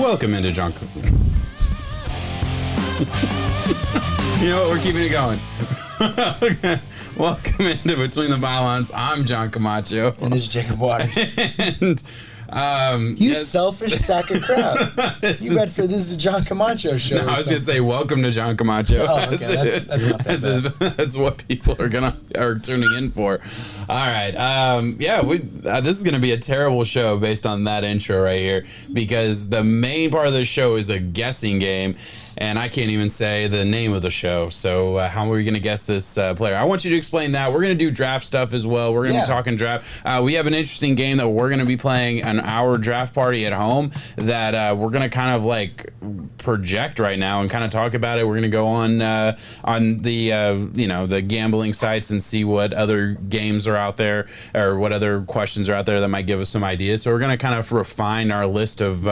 Welcome into Junk. You know what? We're keeping it going. Welcome into Between the Bylines. I'm John Camacho. And this is Jacob Waters. And you selfish sack of crap. You better say this is the John Camacho show. No, I was going to say welcome to John Camacho. Oh, okay. That's not that bad. That's what people are tuning in for. All right. This is going to be a terrible show based on that intro right here, because the main part of the show is a guessing game, and I can't even say the name of the show. So how are we going to guess this player? I want you to explain that. We're going to do draft stuff as well. We're going to be talking draft. We have an interesting game that we're going to be playing an hour draft party at home that we're going to kind of like project right now and kind of talk about it. We're going to go on the gambling sites and see what other games are out there or what other questions are out there that might give us some ideas. So we're going to kind of refine our list of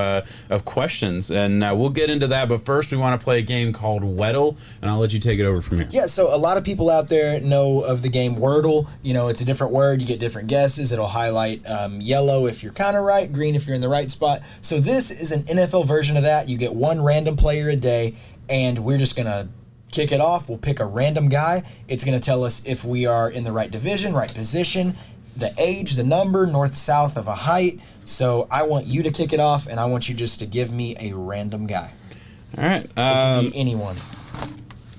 questions, and we'll get into that. But first, we want to play a game called Weddle, and I'll let you take it over from here. Yeah, so a lot of people out there know of the game Wordle. You know, it's a different word. You get different guesses. It'll highlight yellow if you're kind of right, green if you're in the right spot. So this is an NFL version of that. You get one random player a day, and we're just going to kick it off. We'll pick a random guy. It's going to tell us if we are in the right division, right position, the age, the number, north, south of a height. So I want you to kick it off, and I want you just to give me a random guy. All right. It can be anyone.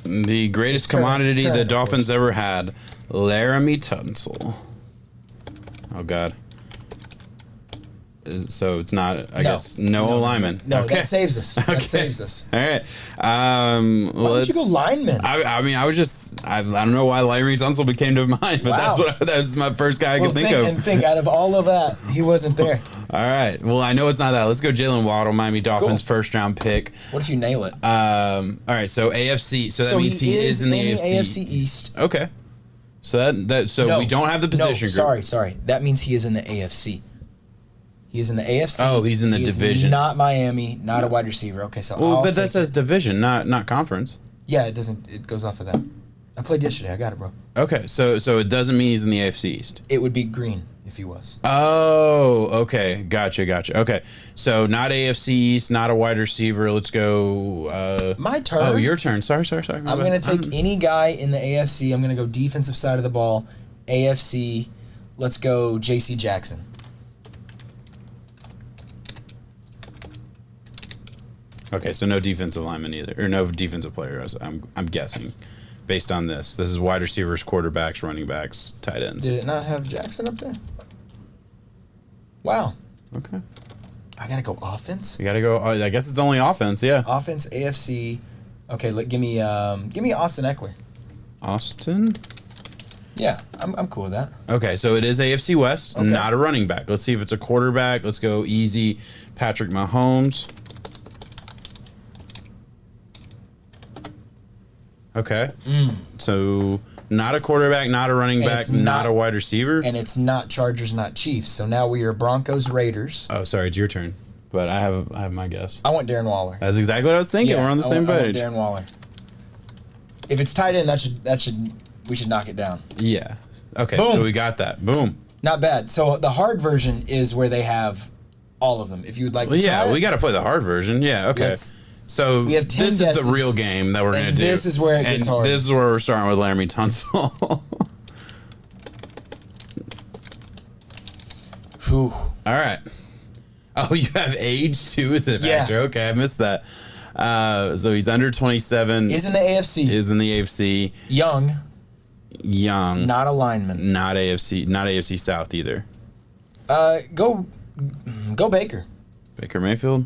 The greatest commodity the Dolphins ever had, Laramie Tunsil. Oh, God. So it's not, I guess, no lineman. No, okay. That saves us. Okay. That saves us. All right. Why don't you go lineman? I mean, I was just, I don't know why Laramie Tunsil became to mind, but that's my first guy I could think of. And think, out of all of that, he wasn't there. All right. Well, I know it's not that. Let's go Jalen Waddle, Miami Dolphins, first round pick. What if you nail it? All right. So AFC. So that means he is in the AFC East. Okay. So we don't have the position group. Sorry. That means he is in the AFC. He's in the AFC. Oh, he's in the division. Not Miami, not a wide receiver. Okay, so but that says division, not conference. Yeah, it doesn't. It goes off of that. I played yesterday. I got it, bro. Okay, so it doesn't mean he's in the AFC East. It would be green if he was. Oh, okay, gotcha. Okay, so not AFC East, not a wide receiver. Let's go. My turn. Oh, your turn. Sorry. I'm gonna take any guy in the AFC. I'm gonna go defensive side of the ball. AFC. Let's go J.C. Jackson. Okay, so no defensive lineman either, or no defensive player. I'm guessing, based on this. This is wide receivers, quarterbacks, running backs, tight ends. Did it not have Jackson up there? Wow. Okay. I gotta go offense. You gotta go. I guess it's only offense. Yeah. Offense, AFC. Okay, give me Austin Eckler. Austin. Yeah, I'm cool with that. Okay, so it is AFC West, not a running back. Let's see if it's a quarterback. Let's go easy. Patrick Mahomes. Okay. So not a quarterback, not a running back, not a wide receiver. And it's not Chargers, not Chiefs. So now we are Broncos, Raiders. Oh, sorry, it's your turn. But I have my guess. I want Darren Waller. That's exactly what I was thinking. Yeah, we're on the same page. I want Darren Waller. If it's tight end, we should knock it down. Yeah. Okay, Boom. so we got that. Boom. Not bad. So the hard version is where they have all of them. If you would like to try we got to play the hard version. Yeah, okay. So we have 10 this guesses, is the real game that we're going to do. This is where it gets hard. This is where we're starting with Laramie Tunsil. Whew. All right. Oh, you have age too as a factor. Yeah. Okay, I missed that. So he's under 27. Is in the AFC. Is in the AFC. Young. Not a lineman. Not AFC South either. Go Baker. Baker Mayfield.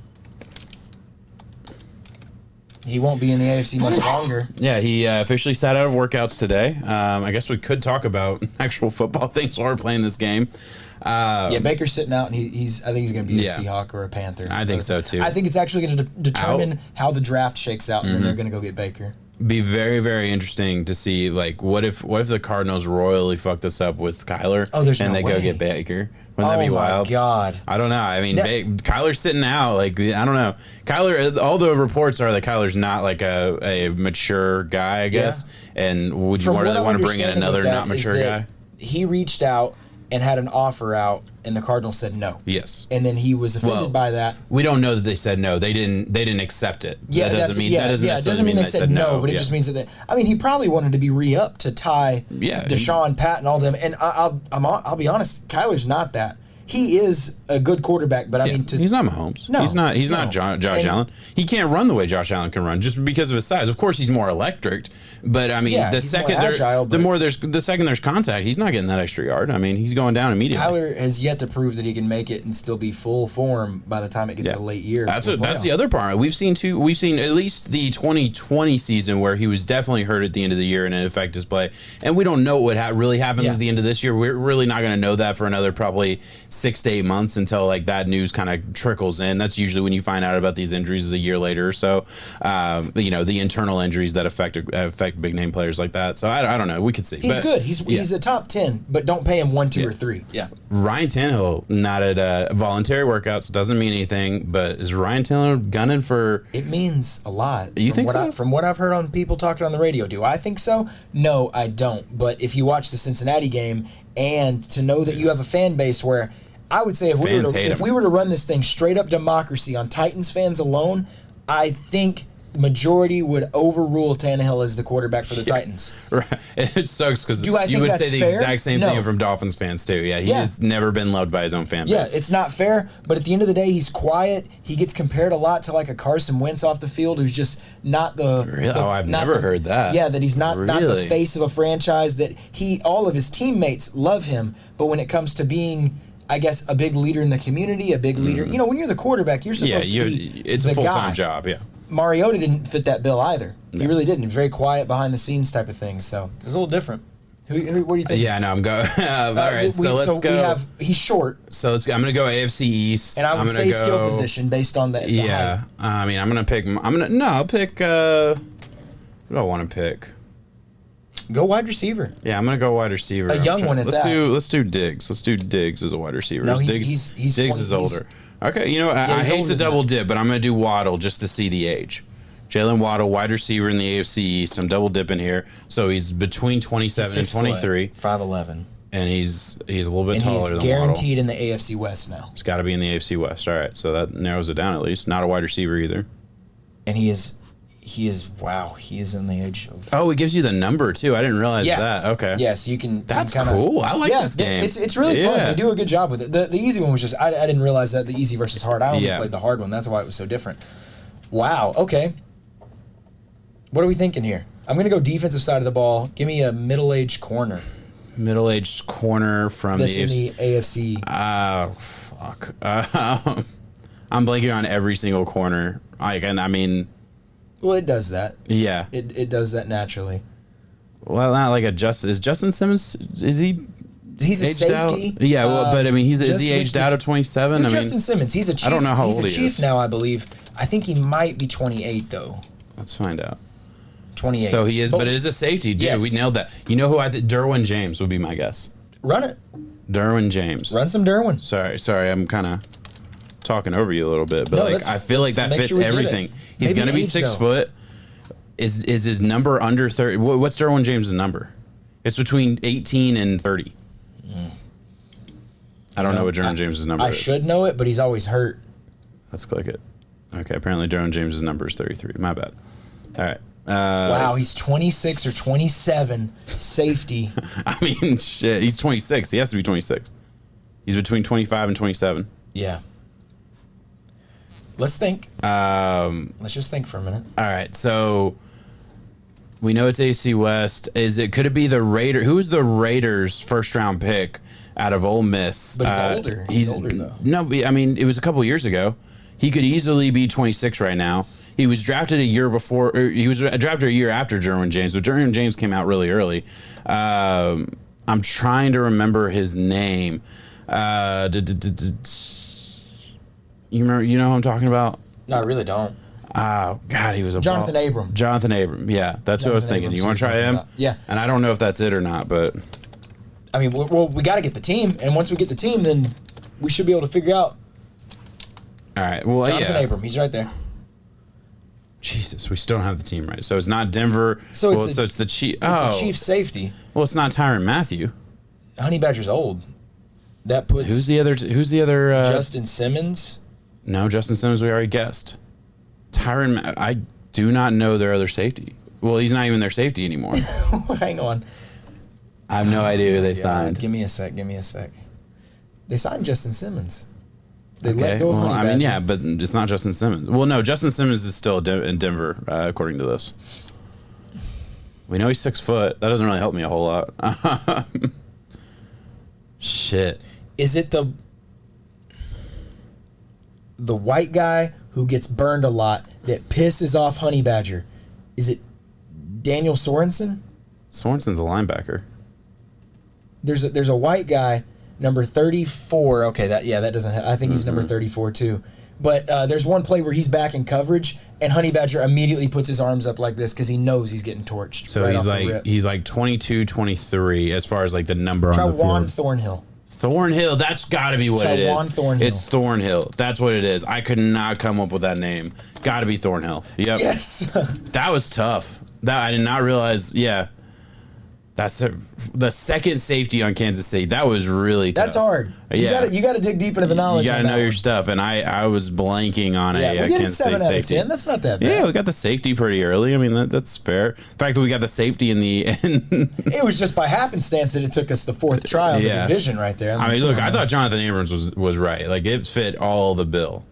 He won't be in the AFC much longer. Yeah, he officially sat out of workouts today. I guess we could talk about actual football things while we're playing this game. Yeah, Baker's sitting out, and I think he's going to be a Seahawk or a Panther. I think so too. I think it's actually going to determine how the draft shakes out, and then they're going to go get Baker. Be very, very interesting to see, like, what if the Cardinals royally fuck this up with Kyler, and they go get Baker. Wouldn't that be wild? Oh, my God. I don't know. I mean, Kyler's sitting out. Like, I don't know. Kyler, all the reports are that Kyler's not, like, a mature guy, I guess. Yeah. And would you really want to bring in another not mature guy? He reached out and had an offer out, and the Cardinals said no. Yes. And then he was offended by that. We don't know that they said no. They didn't accept it. Yeah, that doesn't mean it doesn't mean they said no, but it just means that he probably wanted to be re-up to tie Deshaun, Pat, and all them. And I'll be honest, Kyler's not that. He is a good quarterback, but I mean, he's not Mahomes. No, he's not Josh Allen. He can't run the way Josh Allen can run just because of his size. Of course, he's more electric, but I mean, the second there's contact, he's not getting that extra yard. I mean, he's going down immediately. Kyler has yet to prove that he can make it and still be full form by the time it gets to the late year. That's the other part. We've seen at least the 2020 season where he was definitely hurt at the end of the year and it affected his play, and we don't know what really happened at the end of this year. We're really not going to know that for another probably 6 to 8 months until like that news kind of trickles in. That's usually when you find out about these injuries is a year later or so. The internal injuries that affect big name players like that. So I don't know. We could see. He's good. He's a top 10, but don't pay him 1, 2, or 3. Yeah. Ryan Tannehill not at voluntary workouts doesn't mean anything, but is Ryan Tannehill gunning for? It means a lot. You think so? From what I've heard on people talking on the radio, do I think so? No, I don't. But if you watch the Cincinnati game and to know that you have a fan base where I would say if we were to run this thing straight up democracy on Titans fans alone, I think majority would overrule Tannehill as the quarterback for the Titans. Right. It sucks because you would say the exact same thing from Dolphins fans too. Yeah, has never been loved by his own fan base. Yeah, it's not fair, but at the end of the day, he's quiet. He gets compared a lot to like a Carson Wentz off the field who's just not the... Really? I've never heard that. Yeah, that he's not the face of a franchise, that all of his teammates love him, but when it comes to being... I guess a big leader in the community, a big leader. You know, when you're the quarterback, you're supposed to be it's a full-time job, yeah. Mariota didn't fit that bill either. No. He really didn't. Very quiet, behind the scenes type of thing. So it's a little different. What do you think? Yeah, no, I'm going. All right, so let's go. He's short. So I'm going to go AFC East. And I would say skill position based on that. Yeah, I mean, I'll pick. Who do I want to pick? Go wide receiver. Yeah, I'm gonna go wide receiver. A young one at that. Let's do Diggs. Let's do Diggs as a wide receiver. No, Diggs 20, is older. Okay, you know what? I hate to double dip, but I'm gonna do Waddle just to see the age. Jalen Waddle, wide receiver in the AFC East. I'm double dipping here. So he's between 27 and 23. 5'11". And he's a little bit taller than Waddle. He's guaranteed in the AFC West now. He's got to be in the AFC West. All right, so that narrows it down at least. Not a wide receiver either. And he is in the age of... Oh, it gives you the number, too. I didn't realize that. Okay. Yeah, so you can... That's cool. I like this game. It's really fun. They do a good job with it. The easy one was just... I didn't realize that the easy versus hard. I only played the hard one. That's why it was so different. Wow. Okay. What are we thinking here? I'm going to go defensive side of the ball. Give me a middle-aged corner. Middle-aged corner from that's in the AFC. Fuck. I'm blanking on every single corner. Well, it does that. Yeah. It does that naturally. Well, not like is Justin Simmons, is he... He's a safety. Out? Yeah, but I mean, is he aged out of 27? Justin Simmons, he's a Chief. I don't know how old he is. He's a Chief now, I believe. I think he might be 28, though. Let's find out. 28. So he is, but it is a safety. Dude, we nailed that. You know who I think? Derwin James would be my guess. Run it. Derwin James. Run some Derwin. Sorry, I'm kind of talking over you a little bit, but I feel like that fits everything. He's going to be 6 foot. Is his number under 30? What's Derwin James' number? It's between 18 and 30. I don't know what Derwin James' number is. I should know it, but he's always hurt. Let's click it. Okay, apparently Derwin James' number is 33. My bad. All right. Wow, he's 26 or 27 safety. I mean, shit. He's 26. He has to be 26. He's between 25 and 27. Yeah. Let's think. Let's just think for a minute. All right, so we know it's AC West. Could it be the Raiders? Who's the Raiders' first round pick out of Ole Miss? But he's older. He's older though. No, I mean it was a couple years ago. He could easily be 26 right now. He was drafted a year before. Or he was drafted a year after Derwin James, but Derwin James came out really early. I'm trying to remember his name. You remember? You know who I'm talking about? No, I really don't. Oh, God, he was a... Jonathan Abram. Jonathan Abram, yeah. That's what I was thinking. You want to try him? Yeah. And I don't know if that's it or not, but... I mean, we got to get the team, and once we get the team, then we should be able to figure out... All right, well, Jonathan Abram, he's right there. Jesus, we still don't have the team right. So it's not Denver. So it's the Chief. It's a Chief safety. Well, it's not Tyrann Mathieu. Honey Badger's old. That puts Who's the other? Justin Simmons. No, Justin Simmons. We already guessed. Tyrann. I do not know their other safety. Well, he's not even their safety anymore. Hang on. I have no idea who they signed. Give me a sec. They signed Justin Simmons. They Okay. let go of Well, Honey I mean, Badger. yeah, but it's not Justin Simmons. Well, no, Justin Simmons is still in Denver, according to this. We know he's 6 foot. That doesn't really help me a whole lot. Shit. Is it the white guy who gets burned a lot that pisses off Honey Badger? Is it Daniel Sorensen? Sorensen's a linebacker. There's a white guy, number 34. Okay, that doesn't. I think he's number 34 too. But there's one play where he's back in coverage, and Honey Badger immediately puts his arms up like this because he knows he's getting torched. So right he's like 22, 23 as far as like the number Try on the field. Juan Thornhill. Thornhill, that's got to be what it is. Juan Thornhill. It's Thornhill. That's what it is. I could not come up with that name. Got to be Thornhill. Yep. Yes. That was tough. That I did not realize. Yeah. That's the second safety on Kansas City. That was really tough. That's hard. Yeah. You got to dig deep into the knowledge. You got to on that know your one. stuff. And I was blanking on Yeah, we a did Kansas 7 State out of safety. 10. That's not that bad. Yeah, we got the safety pretty early. I mean, that's fair. The fact that we got the safety in the end. It was just by happenstance that it took us the 4th try on the division right there. I mean, look, I thought Jonathan Abrams was right. Like, it fit all the bill.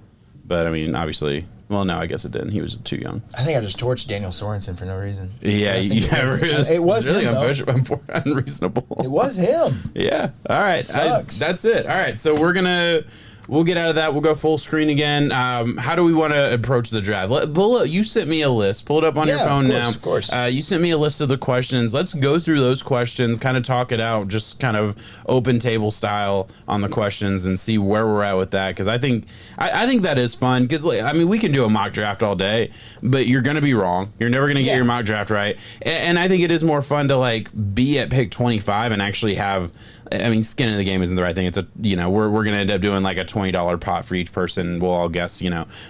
But, I mean, obviously, well, no, I guess it didn't. He was too young. I think I just torched Daniel Sorensen for no reason. Yeah, it was really him, unreasonable. It was him. Yeah. All right. Sucks. That's it. All right. So we'll get out of that. We'll go full screen again. How do we want to approach the draft? You sent me a list. Pull it up on your phone now. Of course. You sent me a list of the questions. Let's go through those questions, kind of talk it out, just kind of open table style on the questions and see where we're at with that. Because I think that is fun. Because I mean, we can do a mock draft all day, but you're going to be wrong. You're never going to get your mock draft right. And I think it is more fun to like be at pick 25 and actually have. I mean, skin in the game isn't the right thing. It's we're going to end up doing like a $20 pot for each person. We'll all guess,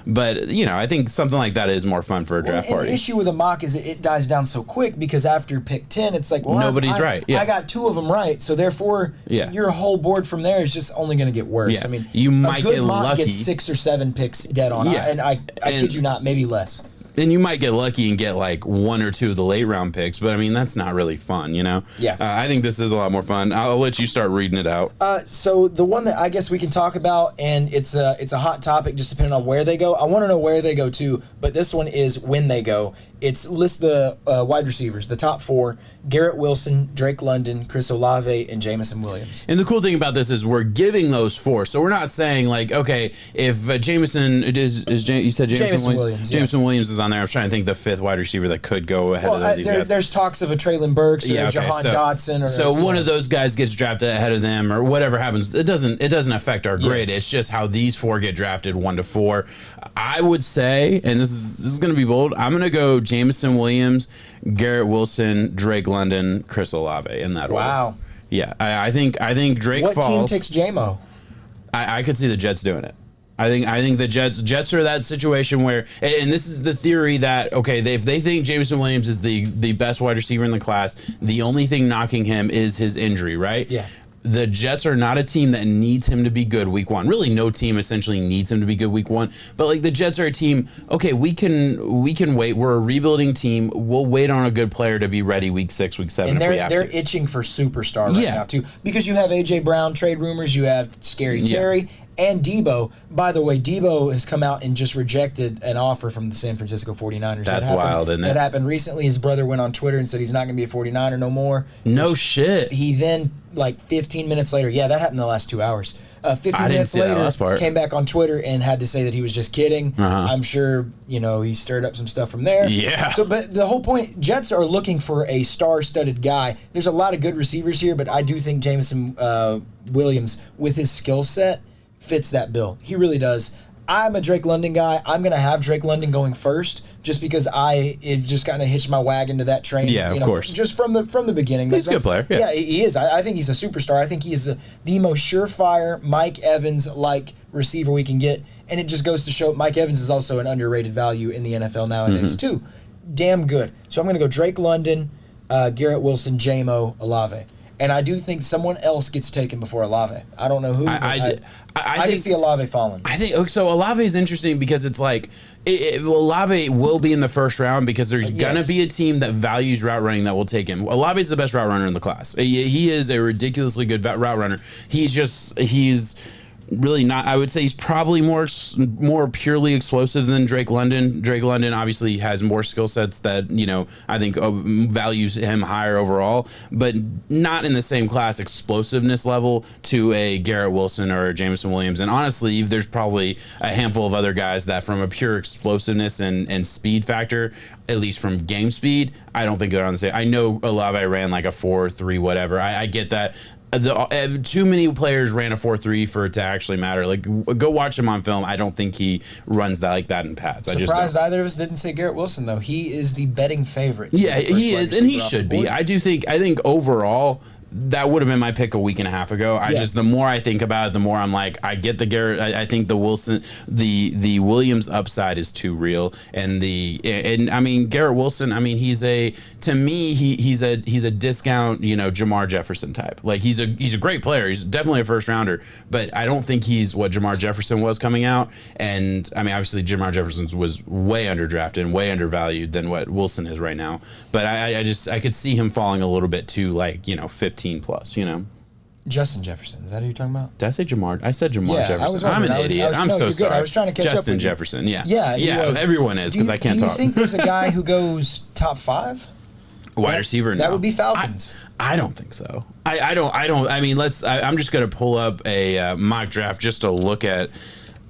But, I think something like that is more fun for a draft party. The issue with a mock is it dies down so quick because after pick 10, it's like, well, nobody's right. Yeah. I got 2 of them right. So therefore, your whole board from there is just only going to get worse. Yeah. I mean, you might a good get mock lucky. gets 6 or 7 picks dead on. Yeah. And I kid you not, maybe less. And you might get lucky and get like 1 or 2 of the late round picks, but I mean that's not really fun, Yeah. I think this is a lot more fun. I'll let you start reading it out. So the one that I guess we can talk about, and it's a hot topic just depending on where they go. I want to know where they go too, but this one is when they go. It's list the wide receivers, the top 4: Garrett Wilson, Drake London, Chris Olave, and Jameson Williams. And the cool thing about this is we're giving those 4, so we're not saying like, okay, if Jameson you said Jameson Williams. Jameson Williams is on there. I was trying to think the 5th wide receiver that could go ahead of these guys. There's talks of a Traylon Burks or Jahan Dotson, so one of those guys gets drafted ahead of them, or whatever happens. It doesn't affect our grade. It's just how these 4 get drafted 1 to 4. I would say, and this is going to be bold. I'm going to go Jameson Williams, Garrett Wilson, Drake London, Chris Olave in that order. Wow. Yeah, I think Drake falls. What team takes JMO? I could see the Jets doing it. I think the Jets are that situation where, and this is the theory that, okay, if they think Jameson Williams is the best wide receiver in the class, the only thing knocking him is his injury, right? Yeah. The Jets are not a team that needs him to be good week 1. Really, no team essentially needs him to be good week 1. But like the Jets are a team, okay, we can wait. We're a rebuilding team. We'll wait on a good player to be ready week 6, week 7 and if we have they're to. itching for superstar right now too, because you have AJ Brown trade rumors, you have Scary Terry, and Debo. By the way, Debo has come out and just rejected an offer from the San Francisco 49ers. That's wild, isn't it? That happened recently. His brother went on Twitter and said he's not going to be a 49er no more. No shit. He then, like 15 minutes later, that happened in the last 2 hours. 15 minutes later, came back on Twitter and had to say that he was just kidding. I'm sure, he stirred up some stuff from there. Yeah. So, but the whole point, Jets are looking for a star-studded guy. There's a lot of good receivers here, but I do think Jameson Williams, with his skill set, fits that bill. He really does. I'm a Drake London guy. I'm going to have Drake London going first just because it just kind of hitched my wagon to that train. Yeah, of course. Just from the beginning. He's a good player. Yeah, he is. I think he's a superstar. I think he is the most surefire Mike Evans-like receiver we can get. And it just goes to show Mike Evans is also an underrated value in the NFL nowadays, too. Damn good. So I'm going to go Drake London, Garrett Wilson, JMO, Olave. And I do think someone else gets taken before Olave. I don't know who. I can see Olave falling. I think so. Olave is interesting because it's like Olave will be in the first round because there's gonna be a team that values route running that will take him. Olave is the best route runner in the class. He is a ridiculously good route runner. He's really not. I would say he's probably more purely explosive than Drake London. Drake London obviously has more skill sets that I think values him higher overall, but not in the same class explosiveness level to a Garrett Wilson or a Jameson Williams. And honestly, there's probably a handful of other guys that from a pure explosiveness and speed factor, at least from game speed, I don't think they're on the same. I know Olave ran like a 4.3 whatever. I get that. Too many players ran a 4.3 for it to actually matter. Like, go watch him on film. I don't think he runs that like that in pads. Surprised either of us didn't say Garrett Wilson though. He is the betting favorite. Yeah, he is, and he should be. I think overall that would have been my pick a week and a half ago. The more I think about it, the more I'm like, I get the Garrett. I think the Wilson, the Williams upside is too real, and I mean Garrett Wilson. I mean he's a discount Jamar Jefferson type. Like he's a great player. He's definitely a first rounder, but I don't think he's what Jamar Jefferson was coming out. And I mean obviously Jamar Jefferson was way underdrafted and way undervalued than what Wilson is right now. But I could see him falling a little bit to 15 plus, Justin Jefferson, is that who you're talking about? Did I say Jamar? I said Jamar Jefferson. I'm an idiot. I'm so sorry. I was trying to catch Justin up with Jefferson, you. Yeah, everyone is because I can't talk. Do you think there's a guy who goes top 5? Wide receiver? That would be Falcons. I don't think so. I don't. I mean, I'm just going to pull up a mock draft just to look at.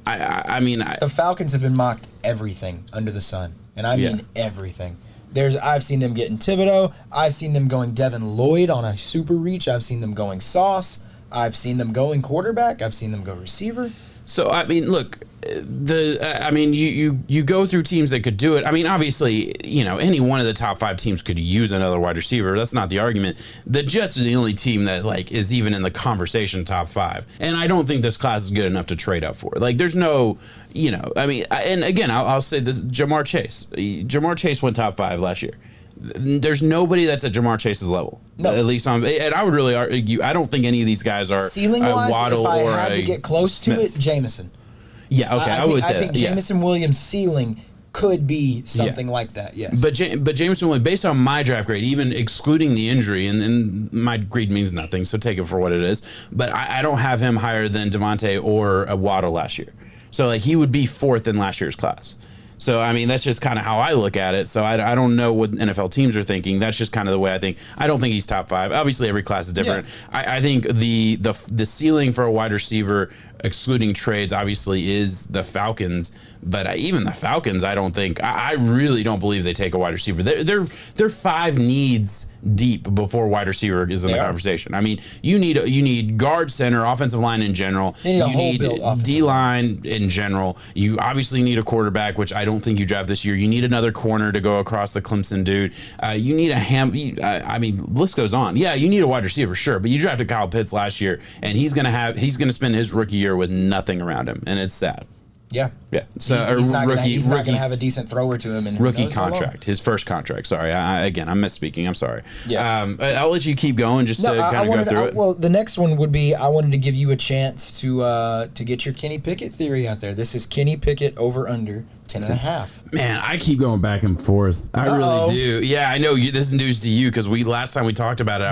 The Falcons have been mocked everything under the sun, and I mean everything. I've seen them getting Thibodeau. I've seen them going Devin Lloyd on a super reach. I've seen them going Sauce. I've seen them going quarterback. I've seen them go receiver. So I mean, look, you go through teams that could do it. I mean, obviously, any one of the top 5 teams could use another wide receiver. That's not the argument. The Jets are the only team that is even in the conversation top 5, and I don't think this class is good enough to trade up for. There's no, and again, I'll say this: Jamar Chase. Jamar Chase went top 5 last year. There's nobody that's at Jamar Chase's level. No. At least and I would really argue, I don't think any of these guys are ceiling-wise, Waddle if I or had to get close Smith. to it, Jameson. Yeah, okay, I would say I think Jameson Williams' ceiling could be something like that, yes. But Jameson Williams, based on my draft grade, even excluding the injury, and my grade means nothing, so take it for what it is, but I don't have him higher than Devontae or Waddle last year. So he would be 4th in last year's class. So, I mean, that's just kind of how I look at it. So, I don't know what NFL teams are thinking. That's just kind of the way I think. I don't think he's top 5. Obviously, every class is different. Yeah. I think the ceiling for a wide receiver, excluding trades, obviously is the Falcons. But even the Falcons, I don't think. I really don't believe they take a wide receiver. They're 5 needs deep before wide receiver is in the conversation. I mean, you need guard, center, offensive line in general. You need D line in general. You obviously need a quarterback, which I don't think you draft this year. You need another corner to go across the Clemson dude. You need list goes on. Yeah, you need a wide receiver, sure, but you drafted Kyle Pitts last year, and he's gonna spend his rookie year with nothing around him, and it's sad. Yeah. So he's not going to have a decent thrower to him. And rookie contract, his first contract. Sorry, I'm misspeaking. I'm sorry. Yeah. I'll let you keep going just to kind of go through it. Well, the next one would be I wanted to give you a chance to get your Kenny Pickett theory out there. This is Kenny Pickett over under 10.5. Man, I keep going back and forth. I really do. Yeah, I know this is news to you because last time we talked about it,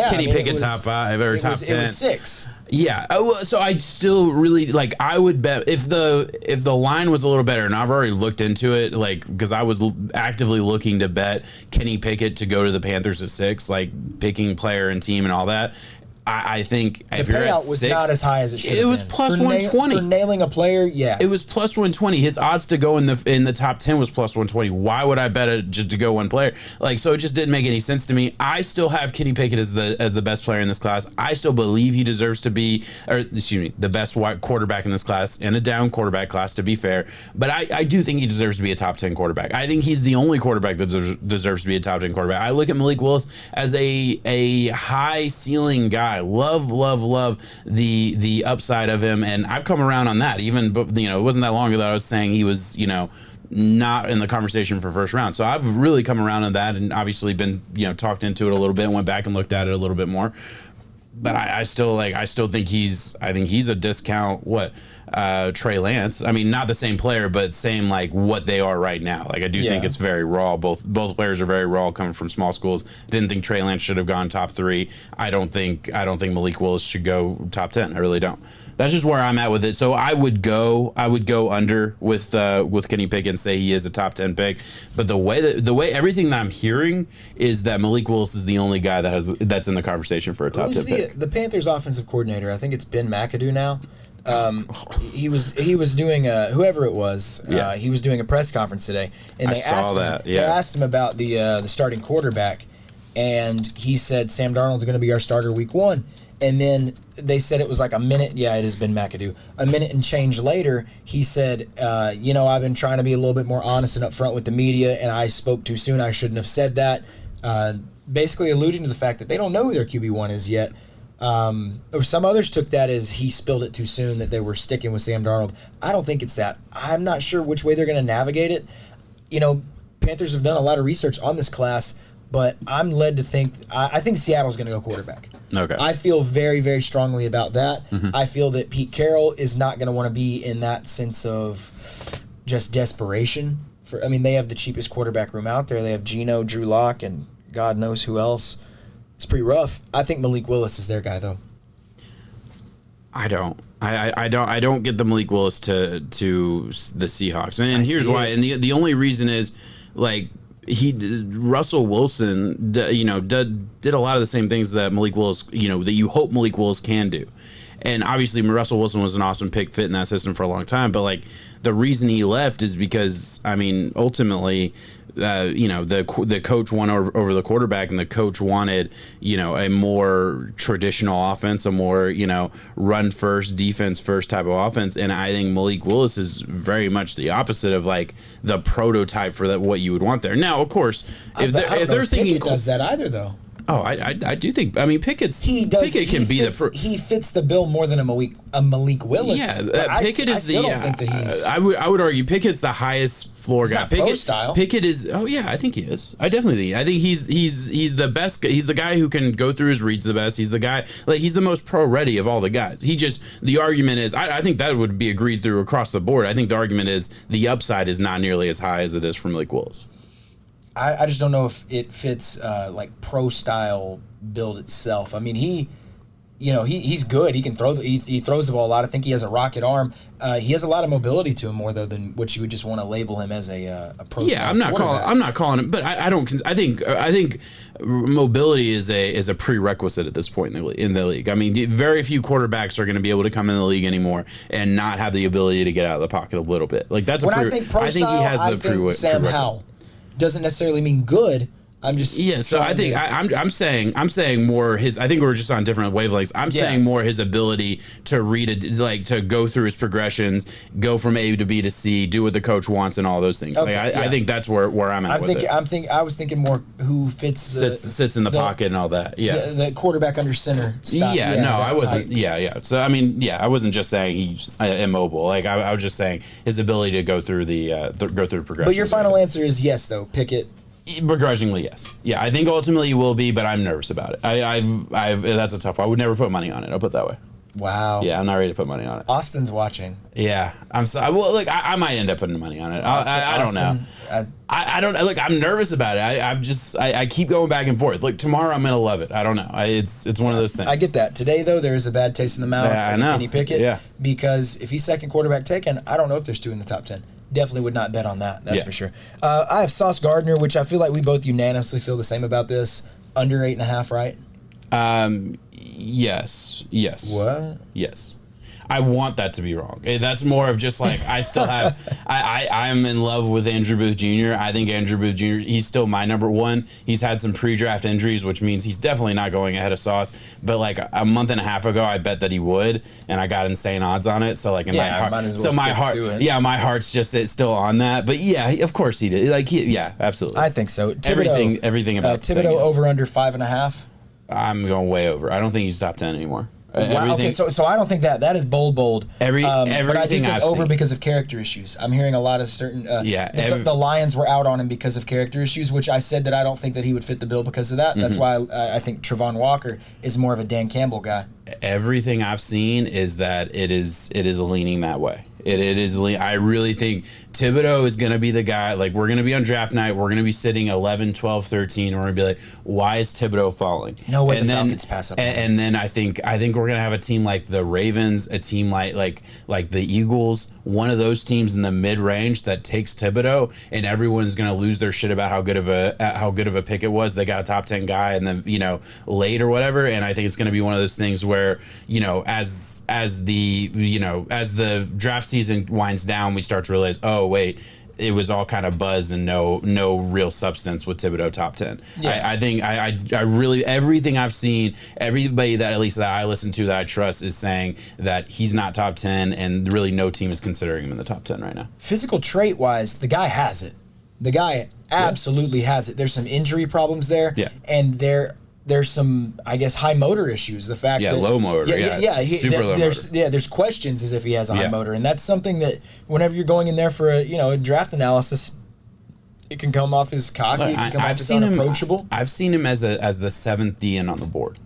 Kenny Pickett top 5 or top 10. It was 6. Yeah, so I still really I would bet if the line was a little better, and I've already looked into it, because I was actively looking to bet Kenny Pickett to go to the Panthers at 6, picking player and team and all that. I think if the you're payout at was 6, not as high as it should have been. It was plus 120 for nailing a player. Yeah, it was plus 120. His odds to go in the top 10 was plus 120. Why would I bet it just to go one player? So it just didn't make any sense to me. I still have Kenny Pickett as the best player in this class. I still believe he deserves to be, the best quarterback in this class, and a down quarterback class, to be fair. But I do think he deserves to be a top 10 quarterback. I think he's the only quarterback that deserves to be a top 10 quarterback. I look at Malik Willis as a high ceiling guy. Love the upside of him, and I've come around on that. Even it wasn't that long ago that I was saying he was not in the conversation for first round. So I've really come around on that, and obviously been talked into it a little bit, went back and looked at it a little bit more. But I still think he's a discount. Trey Lance. I mean, not the same player, but same like what they are right now. Like I do think it's very raw. Both players are very raw, coming from small schools. Didn't think Trey Lance should have gone top 3. I don't think Malik Willis should go top 10. I really don't. That's just where I'm at with it. So I would go under with Kenny Pickett and say he is a top 10 pick. But the way everything that I'm hearing is that Malik Willis is the only guy that's in the conversation for a top 10 pick. The Panthers offensive coordinator? I think it's Ben McAdoo now. He was doing whoever it was. He was doing a press conference today, and they asked him about the starting quarterback, and he said Sam Darnold's going to be our starter week 1. And then they said it was like a minute. Yeah, it has been McAdoo. A minute and change later, he said, I've been trying to be a little bit more honest and upfront with the media, and I spoke too soon. I shouldn't have said that. Basically alluding to the fact that they don't know who their QB1 is yet. Or some others took that as he spilled it too soon, that they were sticking with Sam Darnold. I don't think it's that. I'm not sure which way they're going to navigate it. Panthers have done a lot of research on this class, but I'm led to think I think Seattle's going to go quarterback. Okay. I feel very, very strongly about that. Mm-hmm. I feel that Pete Carroll is not going to want to be in that sense of just desperation. They have the cheapest quarterback room out there. They have Geno, Drew Lock, and God knows who else. It's pretty rough. I think Malik Willis is their guy, though. I don't. I don't get the Malik Willis to the Seahawks, and here's why. And the only reason is like Russell Wilson, did a lot of the same things that Malik Willis, that you hope Malik Willis can do. And obviously, Russell Wilson was an awesome pick, fit in that system for a long time. But like the reason he left is because ultimately, the coach won over the quarterback, and the coach wanted a more traditional offense, a more run first, defense first type of offense. And I think Malik Willis is very much the opposite of like the prototype for what you would want there. Now, of course, if they're thinking Pickett does that either though. Oh, I do think. Pickett can be he fits the bill more than a Malik Willis. Yeah, Pickett is I don't think that he's. I would argue Pickett's the highest floor guy. Not pro style. Pickett is. Oh yeah, I think he is. I definitely think. I think he's the best. He's the guy who can go through his reads the best. He's the guy. Like he's the most pro ready of all the guys. The argument is. I think that would be agreed through across the board. I think the argument is the upside is not nearly as high as it is for Malik Willis. I just don't know if it fits like pro style build itself. He's good. He can throw. He throws the ball a lot. I think he has a rocket arm. He has a lot of mobility to him, more though than what you would just want to label him as a pro. Yeah, I'm not calling him, but I don't. I think mobility is a prerequisite at this point in the league. Very few quarterbacks are going to be able to come in the league anymore and not have the ability to get out of the pocket a little bit. Like that's when I think pro style. I think Sam Howell doesn't necessarily mean good. I'm just So I think I'm saying more his. I think we're just on different wavelengths. I'm saying more his ability to read to go through his progressions, go from A to B to C, do what the coach wants, and all those things. Okay, I think that's where I'm at. I was thinking more who sits in the pocket and all that. Yeah, the quarterback under center. Style. I wasn't. Type. Yeah. So I wasn't just saying he's immobile. Like I was just saying his ability to go through progression. But your final answer is yes, though. Pickett. Begrudgingly, yes. Yeah, I think ultimately he will be, but I'm nervous about it. That's a tough one. I would never put money on it. I'll put it that way. Wow. Yeah, I'm not ready to put money on it. Austin's watching. Yeah, I'm sorry. Well, look, I might end up putting money on it. I don't know. I don't look. I'm nervous about it. I keep going back and forth. Like tomorrow, I'm gonna love it. I don't know. It's one of those things. I get that. Today, though, there is a bad taste in the mouth. Yeah, I know. Kenny Pickett. Yeah. Because if he's second quarterback taken, I don't know if there's 2 in the top 10. Definitely would not bet on that. That's for sure. I have Sauce Gardner, which I feel like we both unanimously feel the same about this. Under 8.5, right? Yes. What? Yes. I want that to be wrong. That's more of just like I still have. I'm in love with Andrew Booth Jr. I think Andrew Booth Jr. He's still my number one. He's had some pre-draft injuries, which means he's definitely not going ahead of Sauce. But like a month and a half ago, I bet that he would, and I got insane odds on it. So like in my heart, might as well my heart's just still on that. But yeah, of course he did. Absolutely. I think so. Everything about Thibodeau over under 5.5. I'm going way over. I don't think he's top 10 anymore. Wow. Okay, so I don't think that is bold. Everything but I do think I've over seen. because of character issues. I'm hearing a lot of certain. The Lions were out on him because of character issues, which I said that I don't think that he would fit the bill because of that. That's why I think Trevon Walker is more of a Dan Campbell guy. Everything I've seen is that it is leaning that way. It is. I really think Thibodeau is going to be the guy. Like, we're going to be on draft night. We're going to be sitting 11, 12, 13. And we're going to be like, why is Thibodeau falling? No way the Falcons pass up. And then I think we're going to have a team like the Ravens, a team like the Eagles, one of those teams in the mid range that takes Thibodeau, and everyone's going to lose their shit about how good of a pick it was. They got a top 10 guy, and then late or whatever. And I think it's going to be one of those things where as the draft season winds down, we start to realize, oh wait, it was all kind of buzz and no real substance with Thibodeau top 10. Yeah. I think I really, everything I've seen, everybody that at least that I listen to that I trust is saying that he's not top 10, and really no team is considering him in the top 10 right now. Physical trait wise, the guy has it. The guy absolutely has it. There's some injury problems there, and there's some, I guess, high motor issues. The fact that low motor, super low motor. There's questions as if he has a high motor, and that's something that whenever you're going in there for a draft analysis, it can come off as cocky. It can come off as unapproachable. I've seen him as the 7th DN on the board.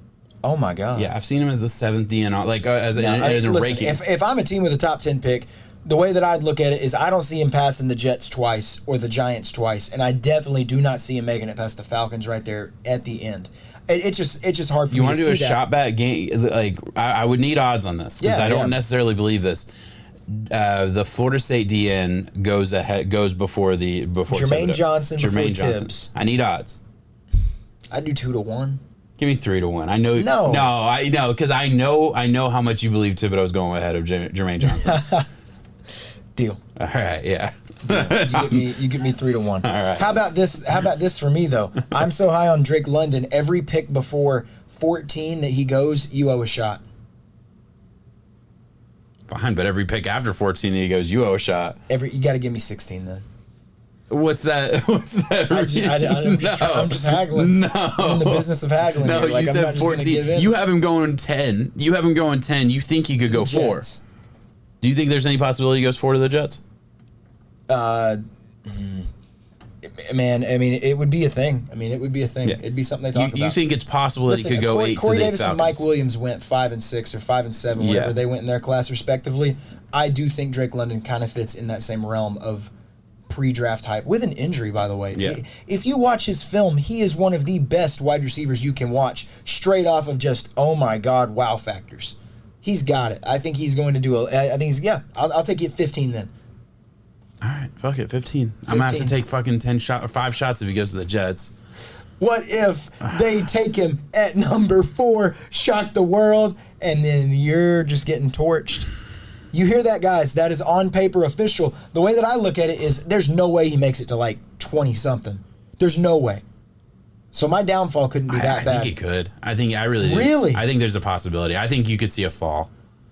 Oh my God! Yeah, I've seen him as the 7th DN on as a rankings. If I'm a team with a top 10 pick, the way that I'd look at it is I don't see him passing the Jets twice or the Giants twice, and I definitely do not see him making it past the Falcons right there at the end. It's just hard for me to see that. You want to do a shot bet game? Like, I would need odds on this because I don't necessarily believe this. The Florida State DN goes before Jermaine Thibodeau. Johnson. Jermaine Johnson. Tibbs. I need odds. I do 2-1. Give me 3-1. I know. No, I know because I know how much you believe Thibodeau is going ahead of Jermaine Johnson. Deal. All right, yeah. You get me 3-1. All right. How about this for me though? I'm so high on Drake London. Every pick before 14 that he goes, you owe a shot. Fine, but every pick after 14 that he goes, you owe a shot. You got to give me 16 then. What's that? I'm just haggling. No. I'm in the business of haggling. No, like, you said 14. You have him going 10. You think he could go 4. Do you think there's any possibility he goes 4 to the Jets? Man, I mean, it would be a thing. Yeah. It'd be something they talk about. You think it's possible that he could go 8 Corey to the Davis Falcons? And Mike Williams went 5 and 6 or 5 and 7, whatever they went in their class respectively. I do think Drake London kind of fits in that same realm of pre-draft hype with an injury, by the way. Yeah. If you watch his film, he is one of the best wide receivers you can watch straight off of just, oh my God, wow factors. He's got it. I think he's going to do I'll take you at 15 then. All right, fuck it, 15. I'm going to have to take fucking 5 shots if he goes to the Jets. What if they take him at number 4, shock the world, and then you're just getting torched? You hear that, guys? That is on paper official. The way that I look at it is there's no way he makes it to like 20-something. There's no way. So my downfall couldn't be that bad. I think he could. I really do. Really? I think there's a possibility. I think you could see a fall.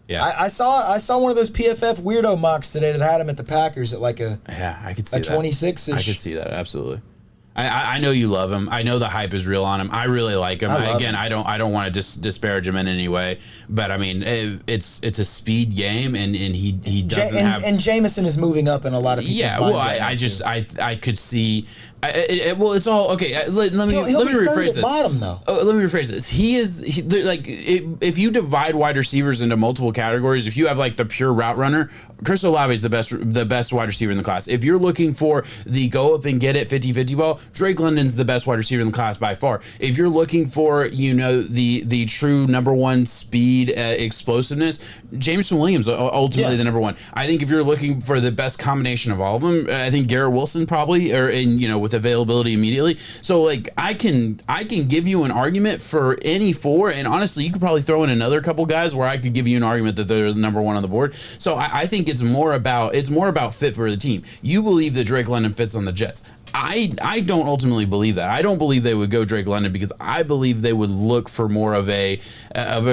Yeah. I saw one of those PFF weirdo mocks today that had him at the Packers at like I could see 26-ish. I could see that, absolutely. I know you love him. I know the hype is real on him. I really like him. I don't want to disparage him in any way, but I mean it's a speed game, and he doesn't have. And Jameson is moving up in a lot of people's minds. Well, I could see. It's all okay. Let me rephrase this. Bottom though. Let me rephrase this. If you divide wide receivers into multiple categories, if you have like the pure route runner, Chris Olave is the best wide receiver in the class. If you're looking for the go up and get it 50-50 ball, Drake London's the best wide receiver in the class by far. If you're looking for the true number 1 speed explosiveness, Jameson Williams ultimately the number 1. I think if you're looking for the best combination of all of them, I think Garrett Wilson probably with availability immediately. So like I can give you an argument for any 4, and honestly you could probably throw in another couple guys where I could give you an argument that they're the number 1 on the board. So I think it's more about fit for the team. You believe that Drake London fits on the Jets. I don't ultimately believe that. I don't believe they would go Drake London because I believe they would look for more of a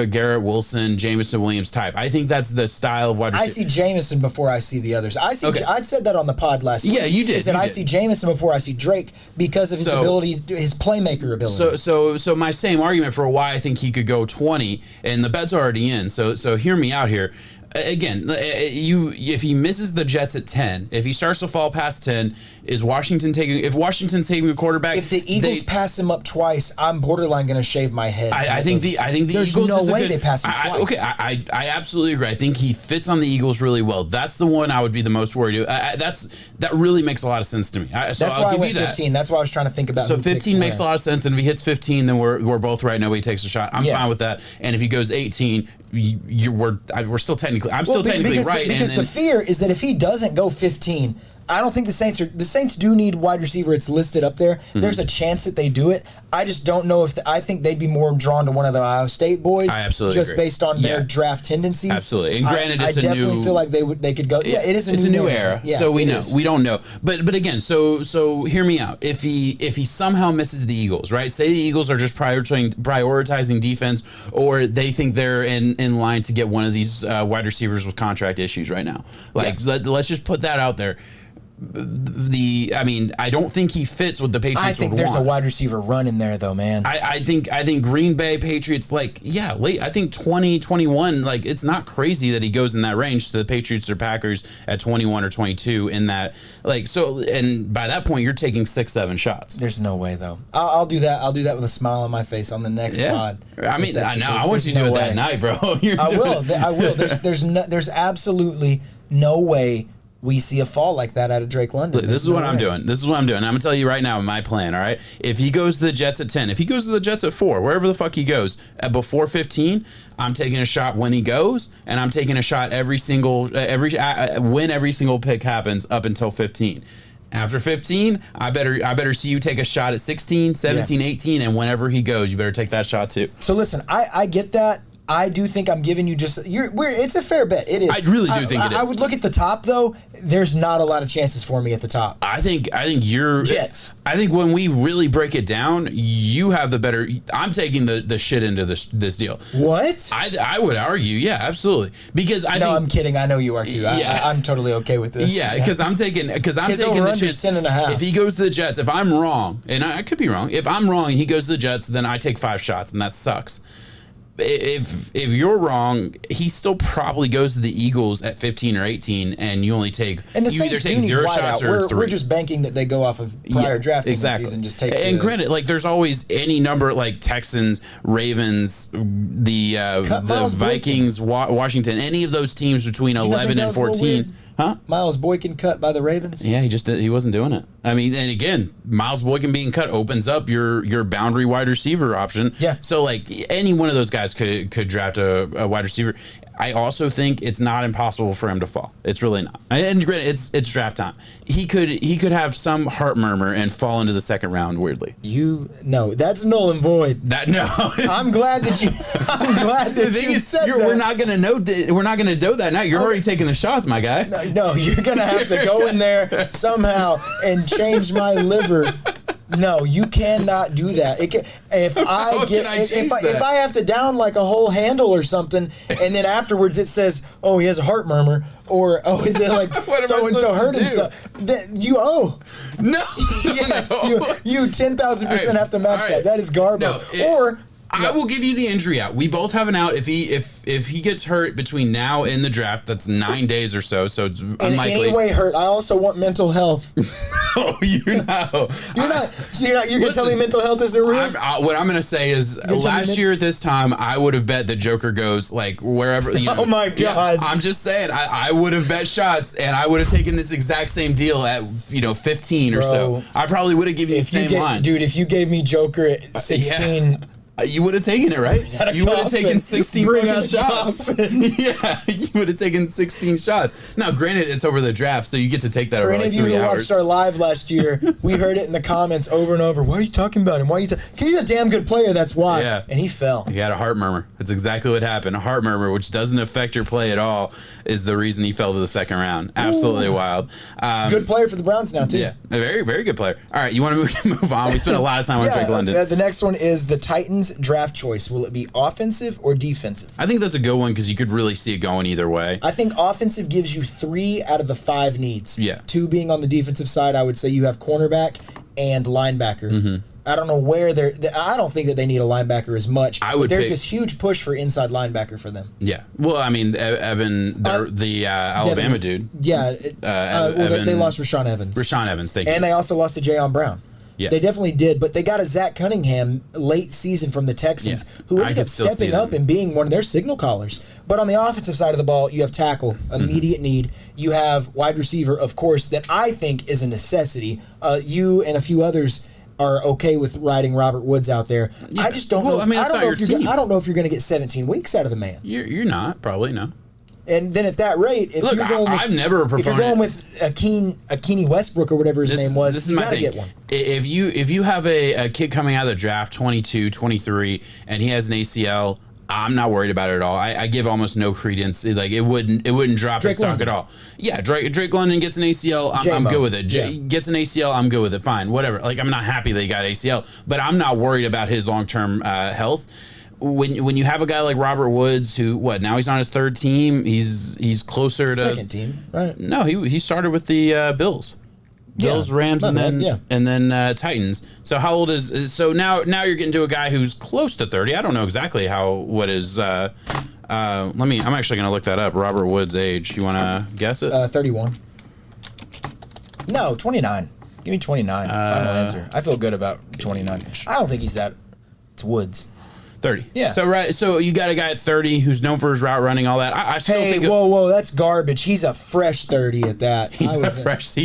Garrett Wilson, Jameson Williams type. I think that's the style of wide receiver. I see Jameson before I see the others. I said that on the pod last week. Yeah, you did. Is that I see Jameson before I see Drake because of his ability, his playmaker ability. So my same argument for why I think he could go 20, and the bet's already in. So hear me out here. Again, if he misses the Jets at 10, if he starts to fall past 10, is Washington taking? If Washington's taking a quarterback, if the Eagles pass him up twice, I'm borderline going to shave my head. I think the there's Eagles. There's no way they pass him twice. Okay, I absolutely agree. I think he fits on the Eagles really well. That's the one I would be the most worried. That really makes a lot of sense to me. That's why I went 15. That's why I was trying to think about. So 15 makes a lot of sense, and if he hits 15, then we're both right. Nobody takes a shot. I'm fine with that. And if he goes 18. We're still technically. I'm still technically right. Because the fear is that if he doesn't go 15, I don't think the Saints do need wide receiver. It's listed up there. Mm-hmm. There's a chance that they do it. I just don't know if I think they'd be more drawn to one of the Ohio State boys. I absolutely just agree. Based on their draft tendencies. Absolutely, and granted, I definitely feel like they could go. Yeah, it is a new era. Yeah, so we don't know. But again, so hear me out. If he somehow misses the Eagles, right? Say the Eagles are just prioritizing defense, or they think they're in line to get one of these wide receivers with contract issues right now. Let's just put that out there. I don't think he fits what the Patriots would want. I think there's a wide receiver run in there, though, man. I think Green Bay Patriots, late. I think 20, 21, it's not crazy that he goes in that range to the Patriots or Packers at 21 or 22 in that. And by that point, you're taking 6-7 shots. There's no way, though. I'll do that. I'll do that with a smile on my face on the next pod. I know. I want you to do it that night, bro. I will. There's absolutely no way we see a fall like that out of Drake London. This is what I'm doing. I'm going to tell you right now my plan, all right? If he goes to the Jets at 10, if he goes to the Jets at 4, wherever the fuck he goes, before 15, I'm taking a shot when he goes, and I'm taking a shot every single pick happens up until 15. After 15, I better see you take a shot at 16, 17, 18, and whenever he goes, you better take that shot too. So listen, I get that. I do think I'm giving you it's a fair bet. It is. I really do think it is. I would look at the top though. There's not a lot of chances for me at the top. I think you're Jets. I think when we really break it down, you have the better. I'm taking the shit into this deal. What? I would argue, yeah, absolutely. Because I'm kidding. I know you are too. Yeah. I'm totally okay with this. Yeah, because I'm taking the chance. 10.5. If he goes to the Jets, if I'm wrong, and I could be wrong, if I'm wrong and he goes to the Jets, then I take 5 shots, and that sucks. If you're wrong, he still probably goes to the Eagles at 15 or 18, and you only take either take 0 shots or 3. We're just banking that they they go off of prior draft tendencies and just take. And granted, there's always any number Texans, Ravens, the Vikings, Washington, any of those teams between 11 and 14. Huh? Miles Boykin cut by the Ravens? Yeah, he wasn't doing it. I mean, and again, Miles Boykin being cut opens up your boundary wide receiver option. Yeah. So any one of those guys could draft a wide receiver. I also think it's not impossible for him to fall. It's really not. And granted, it's draft time. He could have some heart murmur and fall into the second round weirdly. That's Nolan Boyd. I'm glad that you. I'm glad that you said that. We're not gonna know. We're not gonna know that now. You're already taking the shots, my guy. No, you're gonna have to go in there somehow and change my liver. No, you cannot do that. If I have to down a whole handle or something, and then afterwards it says, "Oh, he has a heart murmur," or "Oh, so and so hurt himself," then you no, yes, no. you 10,000% have to match that. That is garbage. I will give you the injury out. We both have an out. If he gets hurt between now and the draft, that's 9 days or so. So it's unlikely. Anyway, hurt. I also want mental health. Oh, you're not. You're gonna tell me mental health isn't real. What I'm gonna say is, last year at this time, I would have bet that Joker goes wherever. Oh my god! Yeah, I'm just saying, I would have bet shots, and I would have taken this exact same deal at 15 or so. I probably would have given you the same line, dude. If you gave me Joker at 16. You would have taken it, right? You would have taken 16 fucking shots. Yeah, you would have taken 16 shots. Now, granted, it's over the draft, so you get to take that over like 3 hours. For any of you who watched our live last year, we heard it in the comments over and over. Why are you talking about him? Why are you he's a damn good player, that's why. Yeah. And he fell. He had a heart murmur. That's exactly what happened. A heart murmur, which doesn't affect your play at all, is the reason he fell to the second round. Absolutely wild. Good player for the Browns now, too. Yeah, a very, very good player. All right, you want to move on? We spent a lot of time on Drake London. The next one is the Titans draft choice. Will it be offensive or defensive? I think that's a good one because you could really see it going either way. I think offensive gives you 3 out of the 5 needs. Yeah. 2 being on the defensive side, I would say you have cornerback and linebacker. Mm-hmm. I don't know where I don't think that they need a linebacker as much. There's this huge push for inside linebacker for them. Yeah. Well, I mean, Evan, the Alabama dude. Yeah. They lost Rashaan Evans. Rashaan Evans, thank you. And they also lost to Jayon Brown. Yeah. They definitely did, but they got a Zach Cunningham late season from the Texans who ended up stepping up and being one of their signal callers. But on the offensive side of the ball, you have tackle, immediate need. You have wide receiver, of course, that I think is a necessity. You and a few others are okay with riding Robert Woods out there. Yeah. I just don't know. I don't know if you're going to get 17 weeks out of the man. You're not, probably no. And then at that rate, if you're going with, I'm never a proponent. If you're going with Akini Westbrook or whatever his name was, you got to get one. If you have a kid coming out of the draft, 22, 23, and he has an ACL, I'm not worried about it at all. I give almost no credence. Like it wouldn't drop his stock at all. Yeah, Drake London gets an ACL. I'm good with it. Gets an ACL. I'm good with it. Fine, whatever. Like I'm not happy that he got ACL, but I'm not worried about his long-term health. When you have a guy like Robert Woods, who now he's on his 3rd team. He's closer to 2nd team, right? No, he started with the Bills. Bills, Rams, and then Titans. So how old is so now you're getting to a guy who's close to 30. I don't know exactly what is. I'm actually going to look that up. Robert Woods' age. You want to guess it? 31. No, 29. Give me 29. Final answer. I feel good about 29. I don't think he's that. It's Woods. 30. Yeah. So you got a guy at 30 who's known for his route running, all that. I still think. Whoa, that's garbage. He's a fresh 30 at that. He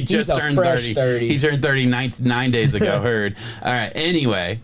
just turned 30. He turned 30 9 days ago. Heard. All right. Anyway,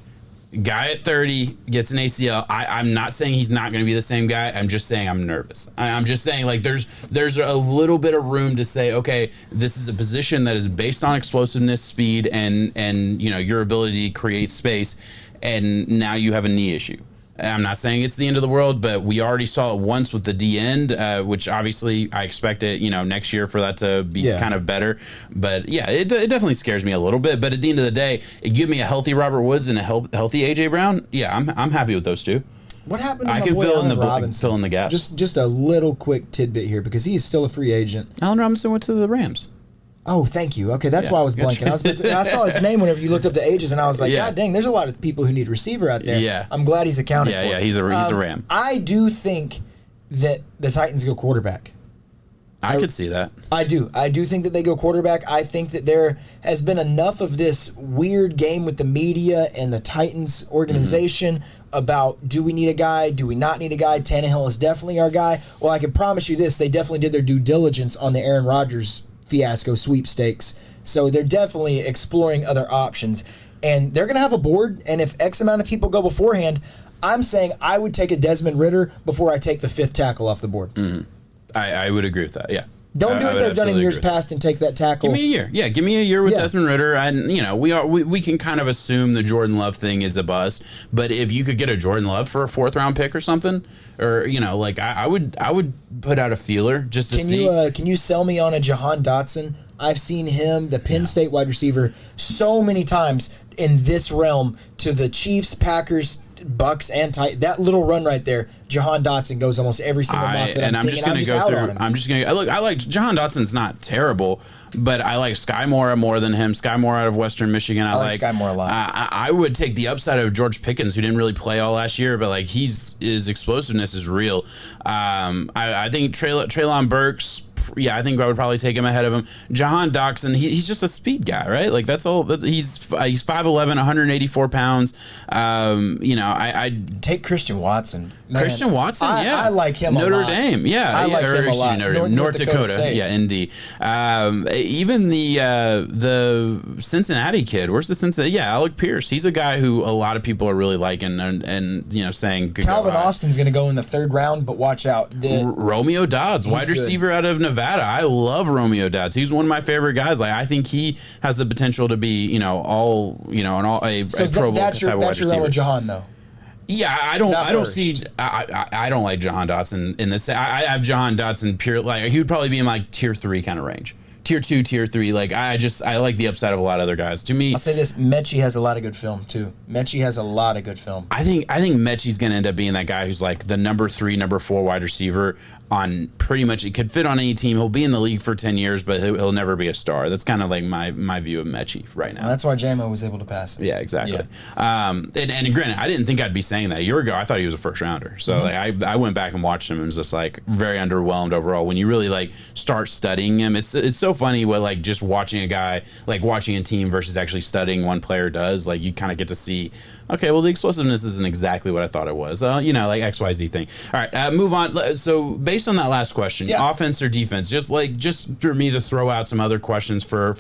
guy at 30 gets an ACL. I'm not saying he's not going to be the same guy. I'm just saying I'm nervous. I'm just saying like there's a little bit of room to say, okay, this is a position that is based on explosiveness, speed, and your ability to create space, and now you have a knee issue. I'm not saying it's the end of the world, but we already saw it once with the D end, which obviously I expect it, next year for that to be kind of better. But yeah, it definitely scares me a little bit. But at the end of the day, give me a healthy Robert Woods and a healthy AJ Brown. Yeah, I'm happy with those two. What happened to I can fill in the gaps. Just a little quick tidbit here because he is still a free agent. Allen Robinson went to the Rams. Oh, thank you. Okay, that's why I was blanking. I saw his name whenever you looked up the ages, and I was like, God dang, there's a lot of people who need receiver out there. Yeah. I'm glad he's accounted for. Yeah, he's a Ram. I do think that the Titans go quarterback. I could see that. I do. I do think that they go quarterback. I think that there has been enough of this weird game with the media and the Titans organization about do we need a guy, do we not need a guy? Tannehill is definitely our guy. Well, I can promise you this, they definitely did their due diligence on the Aaron Rodgers fiasco sweepstakes. So they're definitely exploring other options. And they're going to have a board, and if X amount of people go beforehand, I'm saying I would take a Desmond Ridder before I take the 5th tackle off the board. Mm-hmm. I would agree with that, yeah. Don't do what they've done in years past and take that tackle. Give me a year. Yeah, give me a year with Desmond Ridder. And, we can kind of assume the Jordan Love thing is a bust. But if you could get a Jordan Love for a 4th-round pick or something, or, I would put out a feeler just to see. Can you sell me on a Jahan Dotson? I've seen him, the Penn State wide receiver, so many times in this realm to the Chiefs, Packers, Bucks, and Titans. That little run right there, Jahan Dotson goes almost every single mock that I'm seeing. I like Jahan Dotson's not terrible, but I like Sky Moore more than him. Sky Moore out of Western Michigan. I like Sky Moore a lot. I would take the upside of George Pickens, who didn't really play all last year, but like his explosiveness is real. I think Treylon Burks. I think I would probably take him ahead of him. Jahan Dotson, he's just a speed guy, right? Like that's all. He's 5'11", 184 pounds. I take Christian Watson. Man, Christian Watson, I like him Notre a lot. Dame, yeah. I like him a lot. North Dakota. State. Yeah, ND. even the Cincinnati kid. Where's the Cincinnati? Yeah, Alec Pierce. He's a guy who a lot of people are really liking and saying could Calvin Austin's going to go in the 3rd round, but watch out. Romeo Dobbs, wide receiver out of Nevada. I love Romeo Dobbs. He's one of my favorite guys. Like I think he has the potential to be a Pro Bowl type of wide receiver. That's your Jahan though. Yeah, I don't like Jahan Dotson in this. I have Jahan Dotson pure, like he would probably be in like tier 3 kind of range. Tier 2, tier 3. Like I like the upside of a lot of other guys. To me, I'll say this: Mechie has a lot of good film too. Mechie has a lot of good film. I think Mechie's gonna end up being that guy who's like the number 3, number 4 wide receiver on pretty much. It could fit on any team. He'll be in the league for 10 years, but he'll never be a star. That's kind of like my view of Mechie right now. Well, that's why JMO was able to pass him. Yeah, exactly. Yeah. And granted, I didn't think I'd be saying that a year ago. I thought he was a first rounder. So like I went back and watched him and was just like very underwhelmed overall. When you really like start studying him, it's so funny what like just watching a guy, like watching a team versus actually studying one player does. Like you kind of get to see, okay, well the explosiveness isn't exactly what I thought it was. Like XYZ thing. All right, move on. So based on that last question, offense or defense, just for me to throw out some other questions for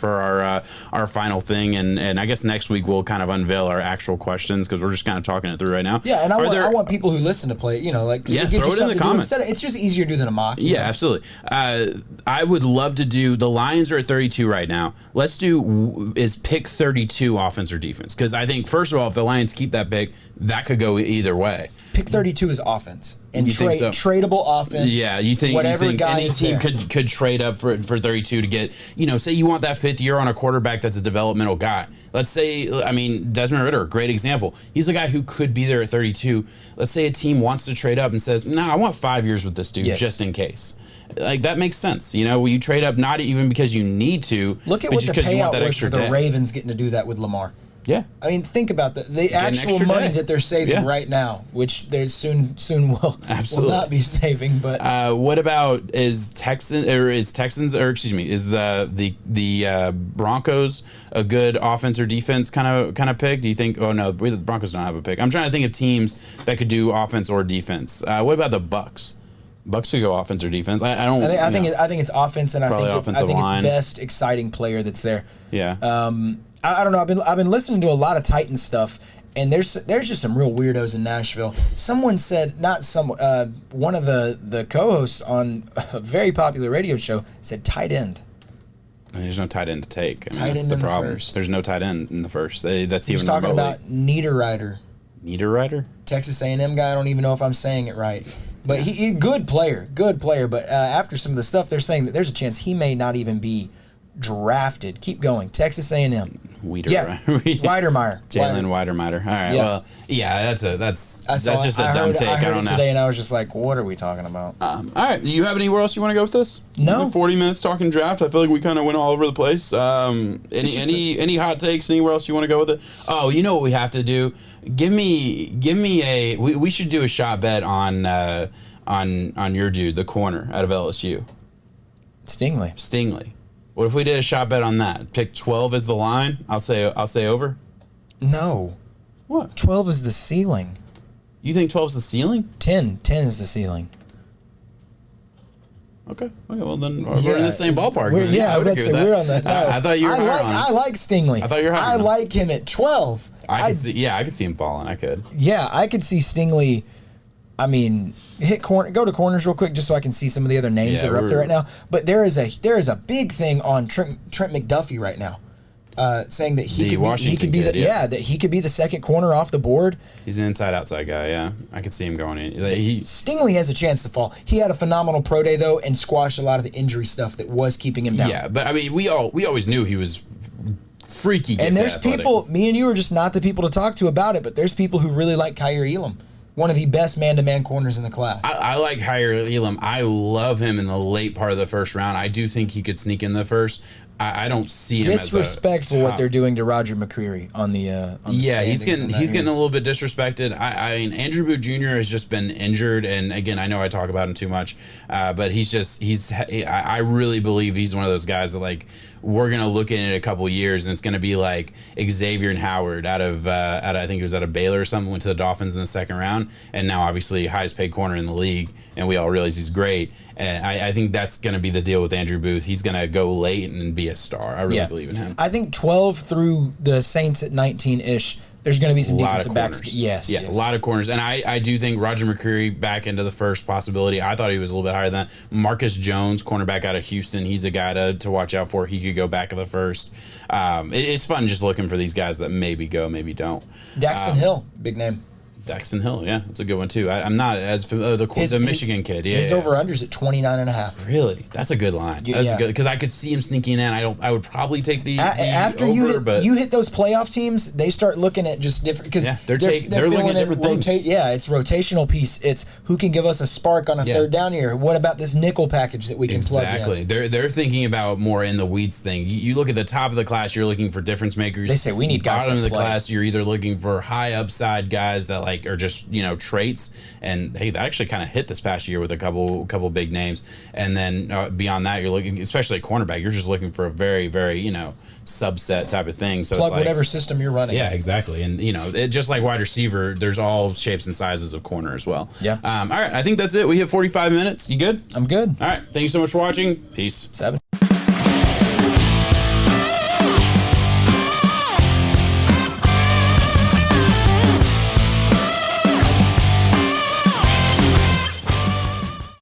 our final thing, and I guess next week we'll kind of unveil our actual questions because we're just kind of talking it through right now. Yeah, and I want people who listen to play, throw it in the comments. It's just easier to do than a mock. Yeah, absolutely. I would love to do. The Lions are at 32 right now. Let's do is pick 32 offense or defense, because I think first of all, if the Lions keep that pick, that could go either way. Pick 32 is offense and tradable offense. Yeah, you think any team could trade up for 32 to get, say you want that 5th year on a quarterback that's a developmental guy. Let's say, Desmond Ridder, great example. He's a guy who could be there at 32. Let's say a team wants to trade up and says, "No, I want 5 years with this dude just in case." Like that makes sense, you trade up not even because you need to. Look at what the payout was for the Ravens getting to do that with Lamar. Yeah, I mean, think about the actual money that they're saving right now, which they soon will not be saving. But what about is the Broncos a good offense or defense kind of pick? Do you think? Oh no, the Broncos don't have a pick. I'm trying to think of teams that could do offense or defense. What about the Bucks? Bucks could go offense or defense. I think it's offense, and I think it's best exciting player that's there. Yeah. I don't know. I've been listening to a lot of Titans stuff, and there's just some real weirdos in Nashville. Someone said, one of the co-hosts on a very popular radio show said tight end. There's no tight end to take. That's the problem. There's no tight end in the first. That's even talking about Niederreiter. Niederreiter? Texas A&M guy. I don't even know if I'm saying it right. But he good player. But after some of the stuff, they're saying that there's a chance he may not even be drafted. Keep going. Texas A&M. Weidermeyer. Jalen Weidermeyer. All right. Yeah. Well, yeah, that's just a dumb take. I heard don't know. Today, and I was just like, what are we talking about? All right. Do you have anywhere else you want to go with this? No. 40 minutes talking draft. I feel like we kind of went all over the place. Any hot takes? Anywhere else you want to go with it? Oh, you know what we have to do? Give me a. We should do a shot bet on your dude, the corner out of LSU. Stingley. What if we did a shot bet on that? Pick 12 as the line. I'll say over. No. What? 12 is the ceiling. You think 12 is the ceiling? 10 is the ceiling. Okay. Well, then we're in the same ballpark. We're on that. No, I thought you were higher on him. I like Stingley. I thought you were higher on him. I like him at 12. I could see him falling. I could. Yeah, I could see Stingley. Go to corners real quick just so I can see some of the other names that are up there right now. But there is a big thing on Trent McDuffie right now, saying that he could be the second corner off the board. He's an inside-outside guy. Yeah, I could see him going in. Stingley has a chance to fall. He had a phenomenal pro day though, and squashed a lot of the injury stuff that was keeping him down. Yeah, but we always knew he was freaky. And there's people. Me and you are just not the people to talk to about it, but there's people who really like Kyer Elam. One of the best man-to-man corners in the class. I like Kyer Elam. I love him in the late part of the first round. I do think he could sneak in the first. I don't see him disrespectful what they're doing to Roger McCreary on the he's getting a little bit disrespected. I mean, Andrew Booth Jr. has just been injured, and again, I know I talk about him too much, but I really believe he's one of those guys that like we're gonna look in it a couple years, and it's gonna be like Xavier and Howard out of I think it was out of Baylor or something, went to the Dolphins in the second round, down, and now obviously highest paid corner in the league, and we all realize he's great. And I think that's going to be the deal with Andrew Booth. He's going to go late and be a star. I really believe in him. I think 12 through the Saints at 19-ish, there's going to be some defensive backs. Yes. A lot of corners. And I do think Roger McCreary back into the first possibility. I thought he was a little bit higher than that. Marcus Jones, cornerback out of Houston, he's a guy to watch out for. He could go back to the first. It's fun just looking for these guys that maybe go, maybe don't. Daxton Hill, big name. Daxton Hill, yeah, that's a good one too. I'm not as the Michigan kid. Yeah, his over/unders at 29.5. Really, that's a good line. That's good because I could see him sneaking in. I would probably take the after over, you hit those playoff teams. They start looking at just different because they're looking at different things. Yeah, it's rotational piece. It's who can give us a spark on a third down here. What about this nickel package that we can plug in? Exactly. They're thinking about more in the weeds thing. You look at the top of the class. You're looking for difference makers. They say we need guys. Bottom of the class, you're either looking for high upside guys that are just traits, and hey, that actually kind of hit this past year with a couple big names. And then beyond that, you're looking, especially at cornerback, you're just looking for a very, very subset type of thing. So plug it's whatever system you're running. Yeah, exactly. And just like wide receiver, there's all shapes and sizes of corner as well. Yeah. All right, I think that's it. We hit 45 minutes. You good? I'm good. All right. Thank you so much for watching. Peace. 7.